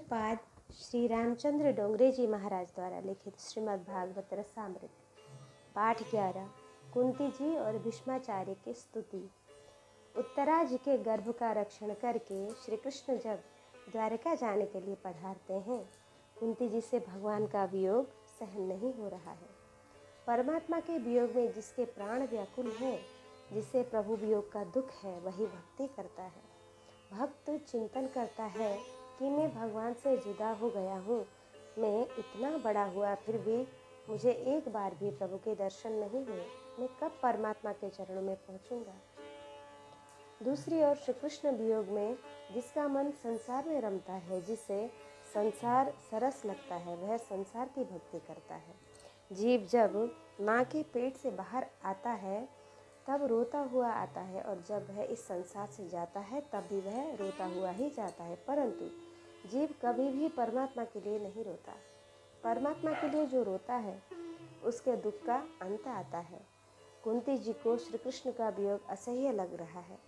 पूज्यपाद श्री रामचंद्र डोंगरे जी महाराज द्वारा लिखित श्रीमद् भागवत रसामृत पाठ 11 कुंती जी और भीष्माचार्य की स्तुति। उत्तरा जी के गर्भ का रक्षण करके श्री कृष्ण जब द्वारका जाने के लिए पधारते हैं, कुंती जी से भगवान का वियोग सहन नहीं हो रहा है। परमात्मा के वियोग में जिसके प्राण व्याकुल हैं, जिसे प्रभु वियोग का दुख है, वही भक्ति करता है। भक्त चिंतन करता है कि मैं भगवान से जुदा हो गया हूँ, मैं इतना बड़ा हुआ फिर भी मुझे एक बार भी प्रभु के दर्शन नहीं हुए, मैं कब परमात्मा के चरणों में पहुँचूंगा। दूसरी ओर श्री कृष्ण वियोग में जिसका मन संसार में रमता है, जिसे संसार सरस लगता है, वह संसार की भक्ति करता है। जीव जब माँ के पेट से बाहर आता है तब रोता हुआ आता है, और जब वह इस संसार से जाता है तब भी वह रोता हुआ ही जाता है, परंतु जीव कभी भी परमात्मा के लिए नहीं रोता। परमात्मा के लिए जो रोता है उसके दुख का अंत आता है। कुंती जी को श्री कृष्ण का वियोग असह्य लग रहा है।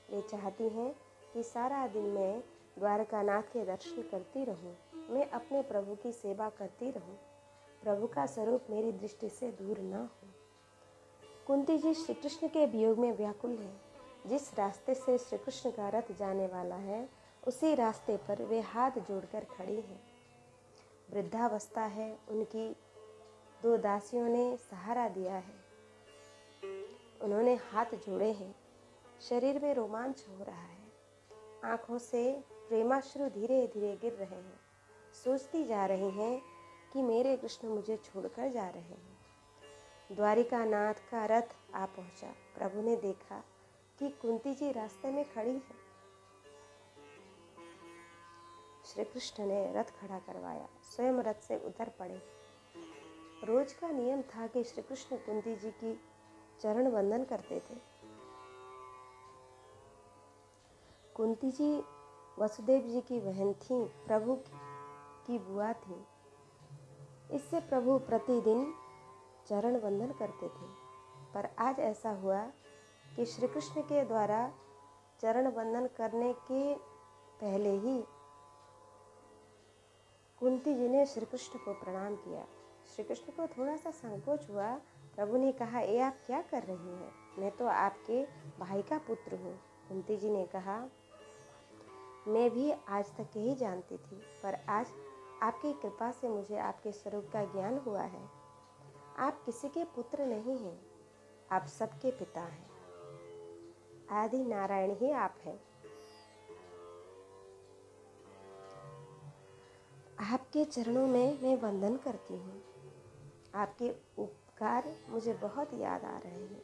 वे चाहती हैं कि सारा दिन मैं द्वारकानाथ के दर्शन करती रहूं, मैं अपने प्रभु की सेवा करती रहूं, प्रभु का स्वरूप मेरी दृष्टि से दूर न हो। कुंती जी श्री कृष्ण के वियोग में व्याकुल है। जिस रास्ते से श्री कृष्ण का रथ जाने वाला है, उसी रास्ते पर वे हाथ जोड़कर खड़ी हैं। वृद्धावस्था है, उनकी दो दासियों ने सहारा दिया है, उन्होंने हाथ जोड़े हैं, शरीर में रोमांच हो रहा है, आँखों से प्रेमाश्रु धीरे धीरे गिर रहे हैं। सोचती जा रही हैं कि मेरे कृष्ण मुझे छोड़कर जा रहे हैं। द्वारिका नाथ का रथ आ पहुंचा। प्रभु ने देखा कि कुंती जी रास्ते में खड़ी है। श्री कृष्ण ने रथ खड़ा करवाया, स्वयं रथ से उतर पड़े। रोज का नियम था कि श्री कृष्ण कुंती जी की चरण वंदन करते थे। कुंती जी वसुदेव जी की बहन थी, प्रभु की बुआ थी। इससे प्रभु प्रतिदिन चरण वंदन करते थे, पर आज ऐसा हुआ कि श्री कृष्ण के द्वारा चरण वंदन करने के पहले ही कुंती जी ने श्री कृष्ण को प्रणाम किया। श्री कृष्ण को थोड़ा सा संकोच हुआ। प्रभु ने कहा, ये आप क्या कर रही हैं? मैं तो आपके भाई का पुत्र हूँ। कुंती जी ने कहा, मैं भी आज तक यही जानती थी, पर आज आपकी कृपा से मुझे आपके स्वरूप का ज्ञान हुआ है। आप किसी के पुत्र नहीं हैं, आप सबके पिता हैं। आदि नारायण ही आप हैं। आपके चरणों में मैं वंदन करती हूँ। आपके उपकार मुझे बहुत याद आ रहे हैं।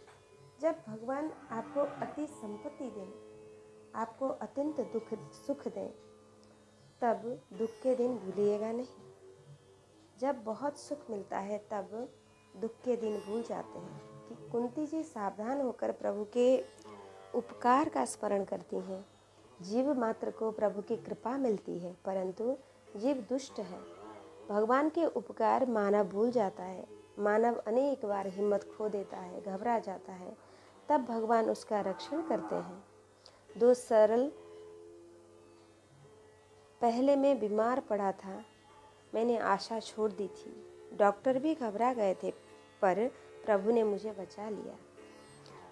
जब भगवान आपको अति संपत्ति दें, आपको अत्यंत दुख सुख दें, तब दुख के दिन भूलिएगा नहीं। जब बहुत सुख मिलता है तब दुख के दिन भूल जाते हैं। कि कुंती जी सावधान होकर प्रभु के उपकार का स्मरण करती हैं। जीव मात्र को प्रभु की कृपा मिलती है, परंतु जीव दुष्ट है। भगवान के उपकार मानव भूल जाता है। मानव अनेक बार हिम्मत खो देता है, घबरा जाता है, तब भगवान उसका रक्षण करते हैं। दो सरल पहले मैं बीमार पड़ा था, मैंने आशा छोड़ दी थी, डॉक्टर भी घबरा गए थे, पर प्रभु ने मुझे बचा लिया।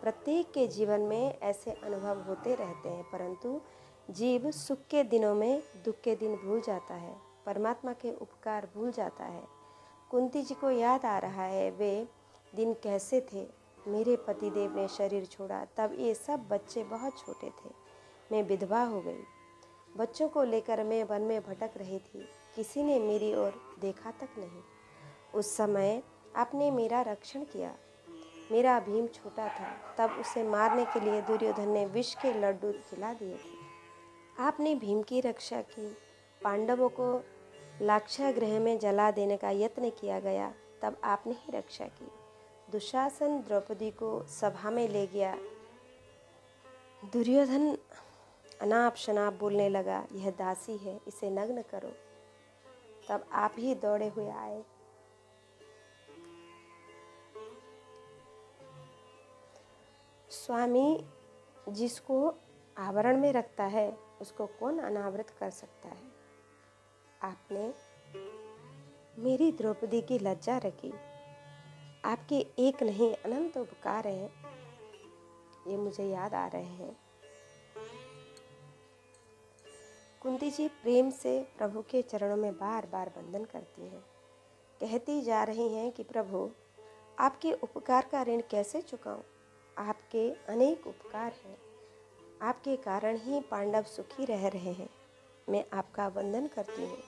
प्रत्येक के जीवन में ऐसे अनुभव होते रहते हैं, परंतु जीव सुख के दिनों में दुख के दिन भूल जाता है, परमात्मा के उपकार भूल जाता है। कुंती जी को याद आ रहा है वे दिन कैसे थे। मेरे पतिदेव ने शरीर छोड़ा, तब ये सब बच्चे बहुत छोटे थे, मैं विधवा हो गई। बच्चों को लेकर मैं वन में भटक रही थी, किसी ने मेरी ओर देखा तक नहीं। उस समय आपने मेरा रक्षण किया। मेरा भीम छोटा था, तब उसे मारने के लिए दुर्योधन ने विष के लड्डू खिला दिए थे। आपने भीम की रक्षा की। पांडवों को लाक्षागृह में जला देने का यत्न किया गया, तब आपने ही रक्षा की। दुशासन द्रौपदी को सभा में ले गया। दुर्योधन अनाप शनाप बोलने लगा, यह दासी है, इसे नग्न करो, तब आप ही दौड़े हुए आए। स्वामी जिसको आवरण में रखता है, उसको कौन अनावृत कर सकता है। आपने मेरी द्रौपदी की लज्जा रखी। आपके एक नहीं अनंत उपकार हैं, ये मुझे याद आ रहे हैं। कुंती जी प्रेम से प्रभु के चरणों में बार बार वंदन करती हैं। कहती जा रही हैं कि प्रभु, आपके उपकार का ऋण कैसे चुकाऊं? आपके अनेक उपकार हैं। आपके कारण ही पांडव सुखी रह रहे हैं। मैं आपका वंदन करती हूँ।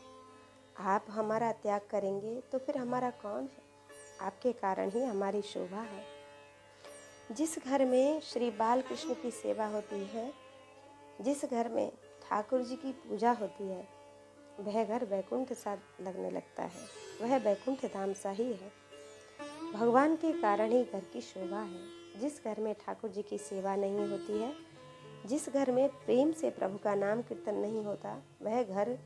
आप हमारा त्याग करेंगे तो फिर हमारा कौन है? आपके कारण ही हमारी शोभा है। जिस घर में श्री बाल कृष्ण की सेवा होती है, जिस घर में ठाकुर जी की पूजा होती है, वह घर वैकुंठ सा लगने लगता है। वह वैकुंठ धाम सा ही है। भगवान के कारण ही घर की शोभा है। जिस घर में ठाकुर जी की सेवा नहीं होती है, जिस घर में प्रेम से प्रभु का नाम कीर्तन नहीं होता, वह घर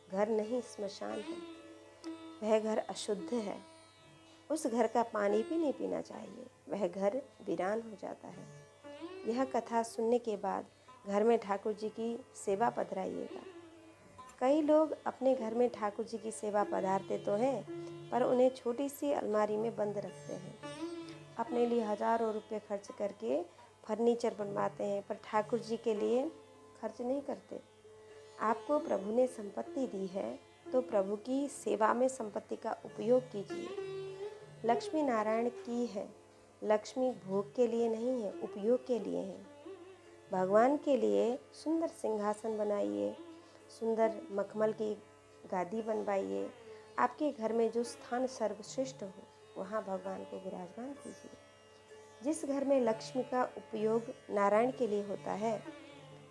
घर नहीं स्मशान है। वह घर अशुद्ध है। उस घर का पानी भी नहीं पीना चाहिए। वह घर वीरान हो जाता है। यह कथा सुनने के बाद घर में ठाकुर जी की सेवा पधराइएगा। कई लोग अपने घर में ठाकुर जी की सेवा पधारते तो हैं, पर उन्हें छोटी सी अलमारी में बंद रखते हैं। अपने लिए हजारों रुपए खर्च करके फर्नीचर बनवाते हैं, पर ठाकुर जी के लिए खर्च नहीं करते। आपको प्रभु ने संपत्ति दी है, तो प्रभु की सेवा में संपत्ति का उपयोग कीजिए। लक्ष्मी नारायण की है। लक्ष्मी भोग के लिए नहीं है, उपयोग के लिए है। भगवान के लिए सुंदर सिंहासन बनाइए, सुंदर मखमल की गादी बनवाइए। आपके घर में जो स्थान सर्वश्रेष्ठ हो, वहाँ भगवान को विराजमान कीजिए। जिस घर में लक्ष्मी का उपयोग नारायण के लिए होता है,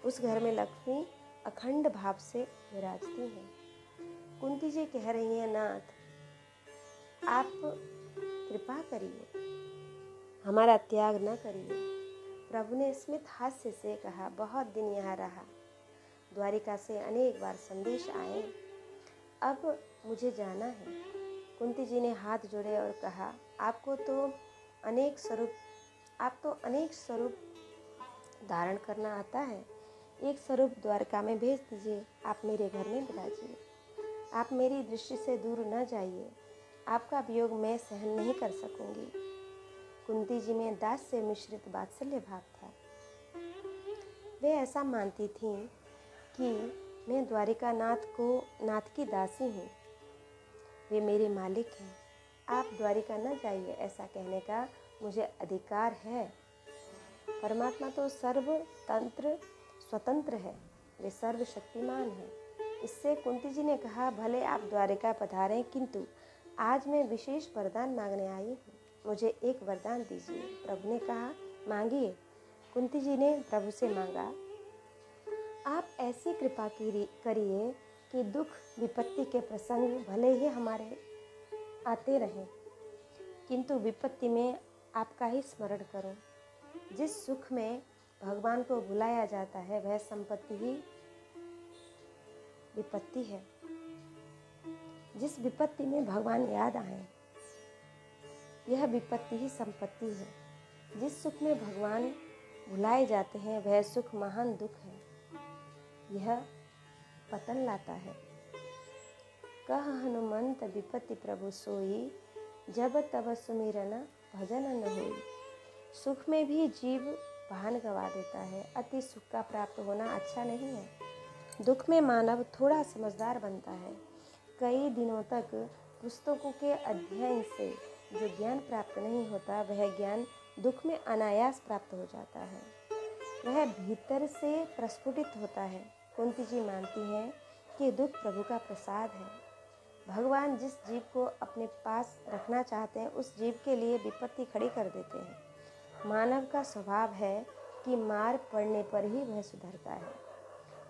उस घर में लक्ष्मी अखंड भाव से विराजती हैं। कुंती जी कह रही हैं, नाथ आप कृपा करिए, हमारा त्याग न करिए। प्रभु ने स्मित हास्य से कहा, बहुत दिन यहाँ रहा, द्वारिका से अनेक बार संदेश आए, अब मुझे जाना है। कुंती जी ने हाथ जोड़े और कहा, आप तो अनेक स्वरूप धारण करना आता है। एक स्वरूप द्वारका में भेज दीजिए। आप मेरे घर में विराजिए। आप मेरी दृष्टि से दूर न जाइए। आपका वियोग मैं सहन नहीं कर सकूंगी। कुंती जी में दास से मिश्रित वात्सल्य भाव था। वे ऐसा मानती थीं कि मैं द्वारिका नाथ की दासी हूँ, वे मेरे मालिक हैं। आप द्वारिका न जाइए, ऐसा कहने का मुझे अधिकार है। परमात्मा तो स्वतंत्र है, वे सर्वशक्तिमान है। इससे कुंती जी ने कहा, भले आप द्वारिका पधारें, किंतु आज मैं विशेष वरदान मांगने आई हूँ। मुझे एक वरदान दीजिए। प्रभु ने कहा, मांगिए। कुंती जी ने प्रभु से मांगा, आप ऐसी कृपा करिए कि दुख विपत्ति के प्रसंग भले ही हमारे आते रहें, किंतु विपत्ति में आपका ही स्मरण करो। जिस सुख में भगवान को भुलाया जाता है, वह संपत्ति ही विपत्ति है। जिस विपत्ति में भगवान याद आए, यह विपत्ति ही संपत्ति है। जिस सुख में भगवान भुलाए जाते हैं, वह सुख महान दुख है। यह पतन लाता है। कह हनुमंत विपत्ति प्रभु सोई, जब तब सुमिरन भजन न होई। सुख में भी जीव भान गवा देता है। अति सुख का प्राप्त होना अच्छा नहीं है। दुख में मानव थोड़ा समझदार बनता है। कई दिनों तक पुस्तकों के अध्ययन से जो ज्ञान प्राप्त नहीं होता, वह ज्ञान दुख में अनायास प्राप्त हो जाता है। वह भीतर से प्रस्फुटित होता है। कुंती जी मानती हैं कि दुख प्रभु का प्रसाद है। भगवान जिस जीव को अपने पास रखना चाहते हैं, उस जीव के लिए विपत्ति खड़ी कर देते हैं। मानव का स्वभाव है कि मार पड़ने पर ही वह सुधरता है।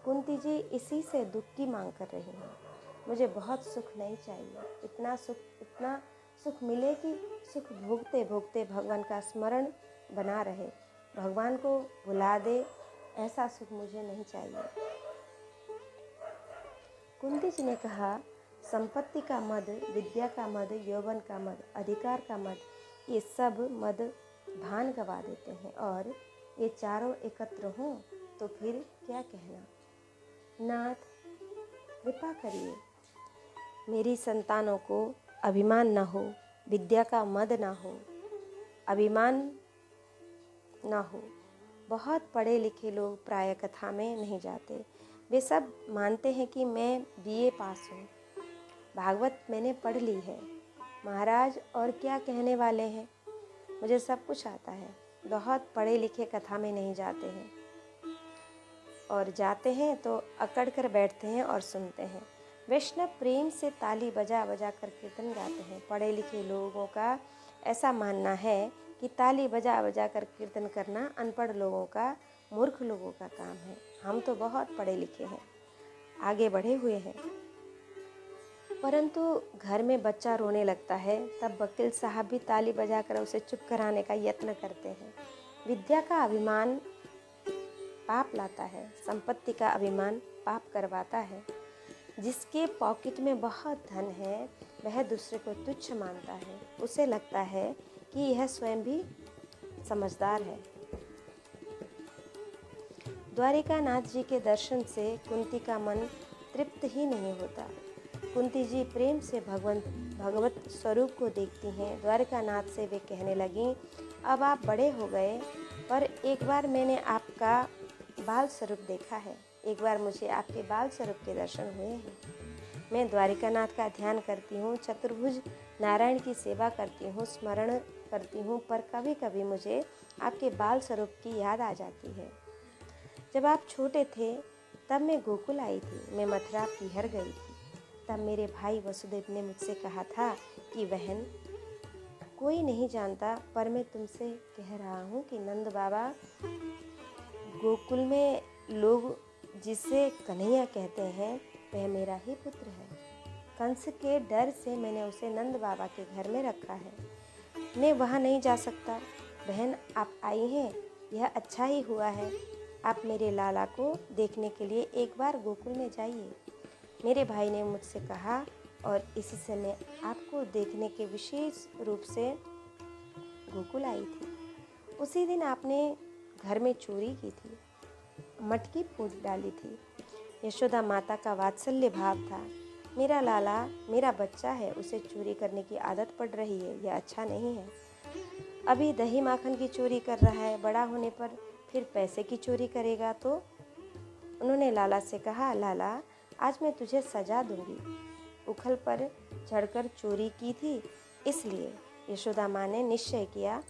कुंती जी इसी से दुख की मांग कर रही हैं। मुझे बहुत सुख नहीं चाहिए। इतना सुख मिले कि सुख भोगते भोगते भगवान का स्मरण बना रहे, भगवान को भुला दे, ऐसा सुख मुझे नहीं चाहिए। कुंती जी ने कहा, संपत्ति का मद, विद्या का मद, यौवन का मद, अधिकार का मद, ये सब मद भान गवा देते हैं, और ये चारों एकत्र हों तो फिर क्या कहना। नाथ कृपा करिए, मेरी संतानों को अभिमान न हो, विद्या का मद न हो, अभिमान न हो। बहुत पढ़े लिखे लोग प्राय कथा में नहीं जाते। वे सब मानते हैं कि मैं बीए पास हूँ, भागवत मैंने पढ़ ली है, महाराज और क्या कहने वाले हैं, मुझे सब कुछ आता है। बहुत पढ़े लिखे कथा में नहीं जाते हैं, और जाते हैं तो अकड़ कर बैठते हैं और सुनते हैं। वैष्णव प्रेम से ताली बजा बजा कर कीर्तन गाते हैं। पढ़े लिखे लोगों का ऐसा मानना है कि ताली बजा बजा कर कीर्तन करना अनपढ़ लोगों का, मूर्ख लोगों का काम है। हम तो बहुत पढ़े लिखे हैं, आगे बढ़े हुए हैं। परंतु घर में बच्चा रोने लगता है, तब वकील साहब भी ताली बजाकर उसे चुप कराने का यत्न करते हैं। विद्या का अभिमान पाप लाता है, संपत्ति का अभिमान पाप करवाता है। जिसके पॉकेट में बहुत धन है वह दूसरे को तुच्छ मानता है। उसे लगता है कि यह स्वयं भी समझदार है। द्वारिका नाथ जी के दर्शन से कुंती का मन तृप्त ही नहीं होता। कुंती जी प्रेम से भगवत स्वरूप को देखती हैं। द्वारिका नाथ से वे कहने लगीं, अब आप बड़े हो गए, पर एक बार मैंने आपका बाल स्वरूप देखा है। एक बार मुझे आपके बाल स्वरूप के दर्शन हुए हैं। मैं द्वारिका नाथ का ध्यान करती हूँ, चतुर्भुज नारायण की सेवा करती हूँ, स्मरण करती हूँ, पर कभी कभी मुझे आपके बाल स्वरूप की याद आ जाती है। जब आप छोटे थे तब मैं गोकुल आई थी, मैं मथुरा पिहर गई थी। तब मेरे भाई वसुदेव ने मुझसे कहा था कि बहन, कोई नहीं जानता, पर मैं तुमसे कह रहा हूँ कि नंद बाबा गोकुल में लोग जिसे कन्हैया कहते हैं वह मेरा ही पुत्र है। कंस के डर से मैंने उसे नंद बाबा के घर में रखा है। मैं वहाँ नहीं जा सकता। बहन, आप आई हैं, यह अच्छा ही हुआ है। आप मेरे लाला को देखने के लिए एक बार गोकुल में जाइए। मेरे भाई ने मुझसे कहा, और इसी से मैं आपको देखने के विशेष रूप से गोकुल आई थी। उसी दिन आपने घर में चोरी की थी, मटकी फूट डाली थी। यशोदा माता का वात्सल्य भाव था। मेरा लाला मेरा बच्चा है, उसे चोरी करने की आदत पड़ रही है, यह अच्छा नहीं है। अभी दही माखन की चोरी कर रहा है, बड़ा होने पर फिर पैसे की चोरी करेगा। तो उन्होंने लाला से कहा, लाला आज मैं तुझे सजा दूंगी। उखल पर चढ़कर चोरी की थी, इसलिए यशोदा माँ ने निश्चय किया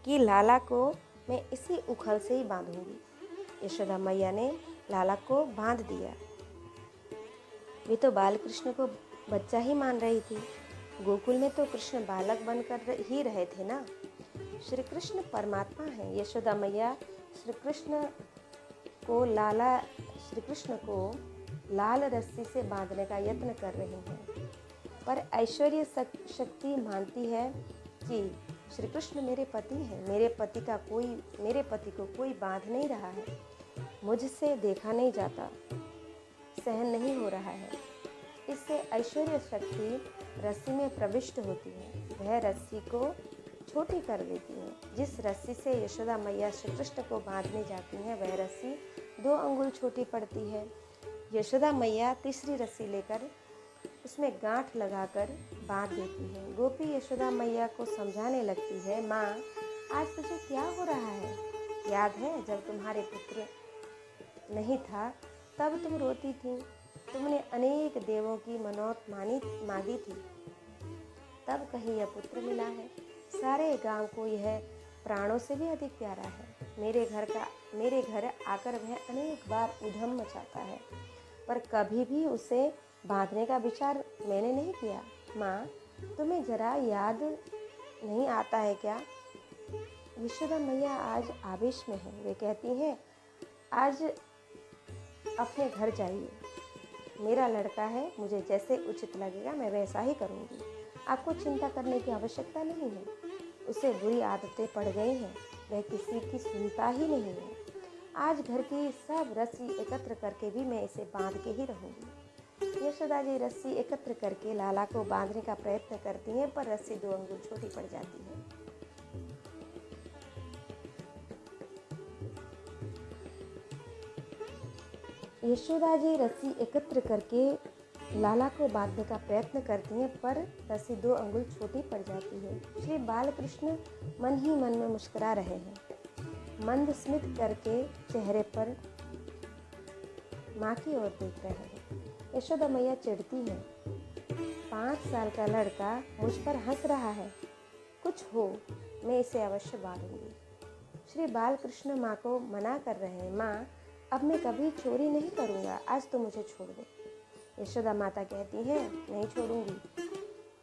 कि लाला को मैं इसी उखल से ही बांधूंगी। यशोदा मैया ने लाला को बांध दिया। वे तो बाल कृष्ण को बच्चा ही मान रही थी। गोकुल में तो कृष्ण बालक बनकर ही रहे थे ना। श्री कृष्ण परमात्मा है। यशोदा मैया श्री कृष्ण को लाल रस्सी से बांधने का यत्न कर रही हैं, पर ऐश्वर्य शक्ति मानती है कि श्री कृष्ण मेरे पति हैं, मेरे पति को कोई बांध नहीं रहा है, मुझसे देखा नहीं जाता, सहन नहीं हो रहा है। इससे ऐश्वर्य शक्ति रस्सी में प्रविष्ट होती है, वह रस्सी को छोटी कर देती है। जिस रस्सी से यशोदा मैया श्री कृष्ण को बांधने जाती हैं, वह रस्सी 2 अंगुल छोटी पड़ती है। यशोदा मैया तीसरी रस्सी लेकर उसमें गांठ लगाकर बांध देती है। गोपी यशोदा मैया को समझाने लगती है, माँ आज तुझे क्या हो रहा है? याद है जब तुम्हारे पुत्र नहीं था तब तुम रोती थी, तुमने अनेक देवों की मनौत मांगी थी, तब कहीं यह पुत्र मिला है। सारे गांव को यह प्राणों से भी अधिक प्यारा है। मेरे घर आकर वह अनेक बार उधम मचाता है, पर कभी भी उसे बांधने का विचार मैंने नहीं किया। माँ, तुम्हें जरा याद नहीं आता है क्या? यशोदा मैया आज आवेश में है। वे कहती हैं, आज अपने घर जाइए, मेरा लड़का है, मुझे जैसे उचित लगेगा मैं वैसा ही करूँगी। आपको चिंता करने की आवश्यकता नहीं है। उसे बुरी आदतें पड़ गई हैं, वह किसी की सुनता ही नहीं है। आज घर की सब रस्सी एकत्र करके भी मैं इसे बांध के ही रहूँगी। यशोदा जी रस्सी एकत्र करके लाला को बांधने का प्रयत्न करती हैं, पर रस्सी 2 अंगुल छोटी पड़ जाती है। यशोदा जी रस्सी एकत्र करके लाला को बांधने का प्रयत्न करती हैं, पर रस्सी 2 अंगुल छोटी पड़ जाती है। श्री बालकृष्ण मन ही मन में मुस्कुरा रहे हैं, मंद स्मित करके चेहरे पर माँ की ओर देख रहे हैं। यशोदा मैया चिढ़ती है, 5 साल का लड़का मुझ पर हंस रहा है, कुछ हो मैं इसे अवश्य बांधूंगी। श्री बालकृष्ण माँ को मना कर रहे हैं, माँ अब मैं कभी चोरी नहीं करूँगा, आज तो मुझे छोड़ दे। यशोदा माता कहती हैं, नहीं छोड़ूंगी,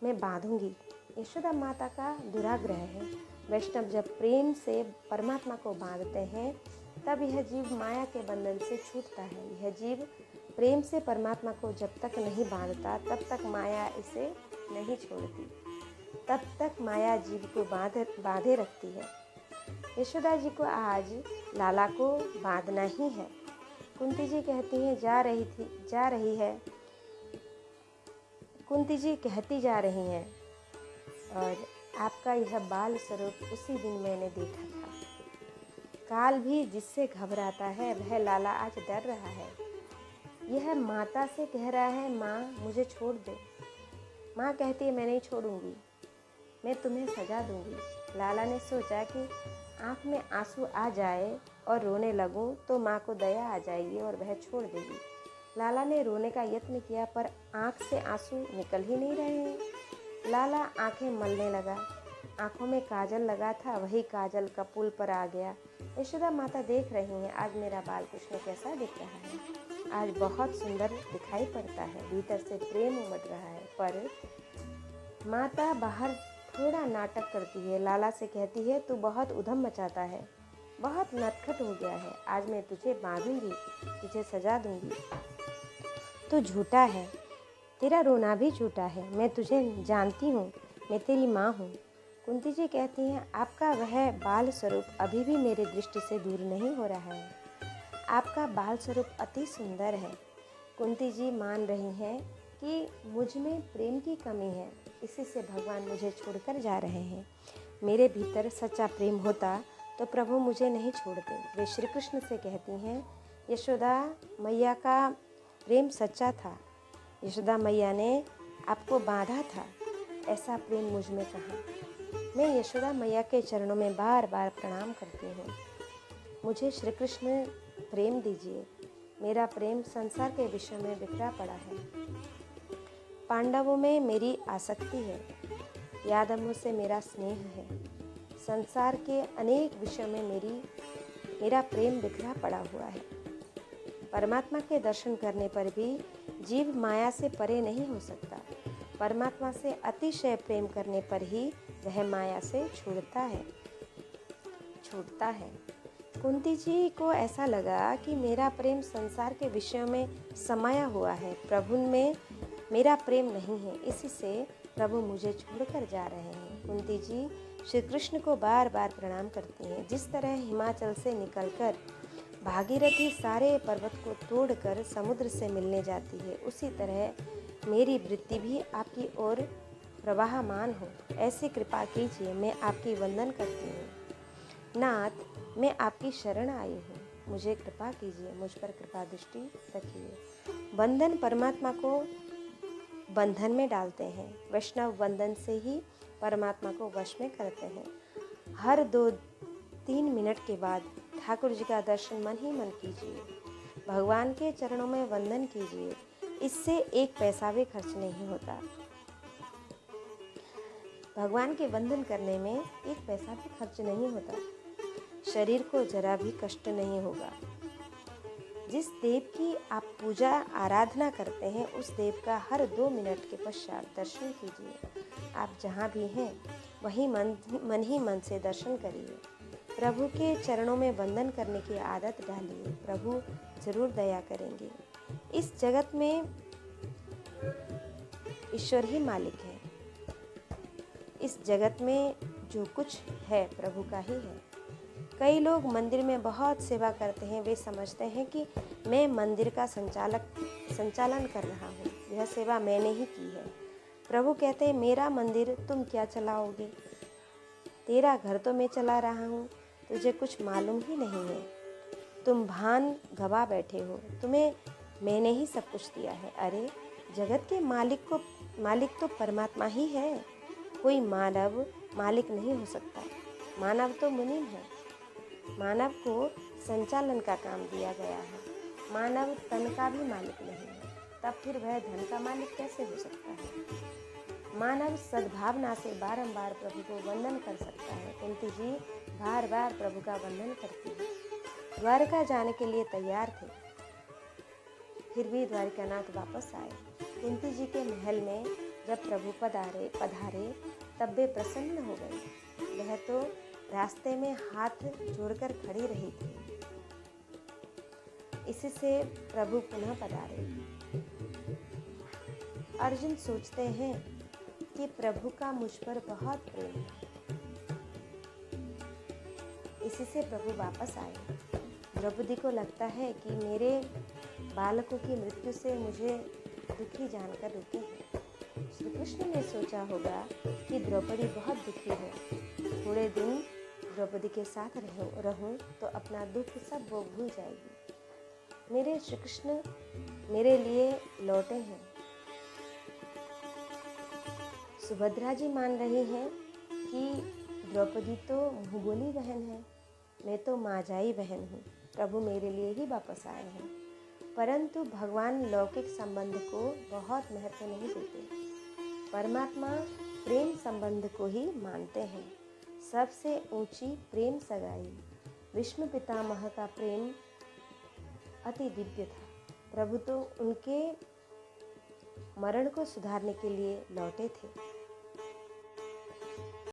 मैं बांधूंगी। यशोदा माता का दुराग्रह है। वैष्णव जब प्रेम से परमात्मा को बांधते हैं तब यह जीव माया के बंधन से छूटता है। यह जीव प्रेम से परमात्मा को जब तक नहीं बांधता तब तक माया इसे नहीं छोड़ती, तब तक माया जीव को बांधे रखती है। यशोदा जी को आज लाला को बांधना ही है। कुंती जी कहती हैं, जा रही है। कुंती जी कहती जा रही हैं, और आपका यह बाल स्वरूप उसी दिन मैंने देखा था। काल भी जिससे घबराता है वह लाला आज डर रहा है। यह माता से कह रहा है, माँ मुझे छोड़ दे। माँ कहती है, मैं नहीं छोड़ूंगी, मैं तुम्हें सजा दूंगी। लाला ने सोचा कि आँख में आंसू आ जाए और रोने लगूं तो माँ को दया आ जाएगी और वह छोड़ देगी। लाला ने रोने का यत्न किया पर आँख से आंसू निकल ही नहीं रहे हैं। लाला आंखें मलने लगा। आंखों में काजल लगा था, वही काजल कपूल पर आ गया। यशोदा माता देख रही हैं, आज मेरा बालकृष्ण कैसा दिख रहा है, आज बहुत सुंदर दिखाई पड़ता है, भीतर से प्रेम उमड़ रहा है। पर माता बाहर थोड़ा नाटक करती है, लाला से कहती है, तू बहुत उधम मचाता है, बहुत नटखट हो गया है, आज मैं तुझे बांधूंगी, तुझे सजा दूंगी। तू झूठा है, तेरा रोना भी झूठा है, मैं तुझे जानती हूँ, मैं तेरी माँ हूँ। कुंती जी कहती हैं, आपका वह बाल स्वरूप अभी भी मेरी दृष्टि से दूर नहीं हो रहा है, आपका बाल स्वरूप अति सुंदर है। कुंती जी मान रही हैं कि मुझ में प्रेम की कमी है, इसी से भगवान मुझे छोड़कर जा रहे हैं। मेरे भीतर सच्चा प्रेम होता तो प्रभु मुझे नहीं छोड़ते। वे श्री कृष्ण से कहती हैं, यशोदा मैया का प्रेम सच्चा था, यशोदा मैया ने आपको बांधा था, ऐसा प्रेम मुझ में कहाँ। मैं यशोदा मैया के चरणों में बार बार प्रणाम करती हूँ, मुझे श्री कृष्ण प्रेम दीजिए, मेरा प्रेम संसार के विषय में बिखरा पड़ा है। पांडवों में मेरी आसक्ति है, यादवों से मेरा स्नेह है, संसार के अनेक विषयों में मेरा प्रेम बिखरा पड़ा हुआ है। परमात्मा के दर्शन करने पर भी जीव माया से परे नहीं हो सकता। परमात्मा से अतिशय प्रेम करने पर ही वह माया से छूटता है। कुंती जी को ऐसा लगा कि मेरा प्रेम संसार के विषयों में समाया हुआ है, प्रभु में मेरा प्रेम नहीं है, इसी से प्रभु मुझे छोड़कर जा रहे हैं। कुंती जी श्री कृष्ण को बार बार प्रणाम करती हैं। जिस तरह हिमाचल से निकलकर भागीरथी सारे पर्वत को तोड़कर समुद्र से मिलने जाती है, उसी तरह मेरी वृत्ति भी आपकी ओर प्रवाहमान हो, ऐसी कृपा कीजिए। मैं आपकी वंदन करती हूँ। नाथ, मैं आपकी शरण आई हूँ, मुझे कृपा कीजिए, मुझ पर कृपा दृष्टि रखिए। बंधन परमात्मा को बंधन में डालते हैं, वैष्णव बंधन से ही परमात्मा को वश में करते हैं। हर 2-3 मिनट के बाद ठाकुर जी का दर्शन मन ही मन कीजिए, भगवान के चरणों में वंदन कीजिए, इससे 1 पैसा भी खर्च नहीं होता। भगवान के वंदन करने में 1 पैसा भी खर्च नहीं होता, शरीर को जरा भी कष्ट नहीं होगा। जिस देव की आप पूजा आराधना करते हैं, उस देव का हर 2 मिनट के पश्चात दर्शन कीजिए। आप जहाँ भी हैं वहीं मन ही मन से दर्शन करिए। प्रभु के चरणों में वंदन करने की आदत डालिए, प्रभु जरूर दया करेंगे। इस जगत में ईश्वर ही मालिक है, इस जगत में जो कुछ है प्रभु का ही है। कई लोग मंदिर में बहुत सेवा करते हैं, वे समझते हैं कि मैं मंदिर का संचालन कर रहा हूँ, यह सेवा मैंने ही की है। प्रभु कहते हैं, मेरा मंदिर तुम क्या चलाओगे, तेरा घर तो मैं चला रहा हूँ, तुझे कुछ मालूम ही नहीं है, तुम भान गवा बैठे हो, तुम्हें मैंने ही सब कुछ दिया है। अरे जगत के मालिक तो परमात्मा ही है। कोई मानव मालिक नहीं हो सकता। मानव तो मुनीम है। मानव को संचालन का काम दिया गया है। मानव तन का भी मालिक नहीं है, तब फिर वह धन का मालिक कैसे हो सकता है। मानव सद्भावना से बारंबार प्रभु को वंदन कर सकता है। कुंती जी बार बार प्रभु का वंदन करती है। द्वारका जाने के लिए तैयार थे, फिर भी द्वारिकानाथ वापस आए। कुंती जी के महल में जब प्रभु पधारे तब वे प्रसन्न हो गए। वह तो रास्ते में हाथ जोड़कर खड़ी रही थी। इससे प्रभु पुनः पधारे। अर्जुन सोचते हैं कि प्रभु का मुझ पर बहुत प्रेम है, इसी से प्रभु वापस आए। द्रौपदी को लगता है कि मेरे बालकों की मृत्यु से मुझे दुखी जानकर रुके हैं। श्री कृष्ण ने सोचा होगा कि द्रौपदी बहुत दुखी है, थोड़े दिन द्रौपदी के साथ रहूं तो अपना दुख सब वो भूल जाएगी। मेरे श्री कृष्ण मेरे लिए लौटे हैं। सुभद्रा जी मान रही हैं कि द्रौपदी तो मुँहबोली बहन है, मैं तो माजाई बहन हूँ, प्रभु मेरे लिए ही वापस आए हैं। परंतु भगवान लौकिक संबंध को बहुत महत्व नहीं देते। परमात्मा प्रेम संबंध को ही मानते हैं। सबसे ऊंची प्रेम सगाई। भीष्म पितामह का प्रेम अति दिव्य था। प्रभु तो उनके मरण को सुधारने के लिए लौटे थे।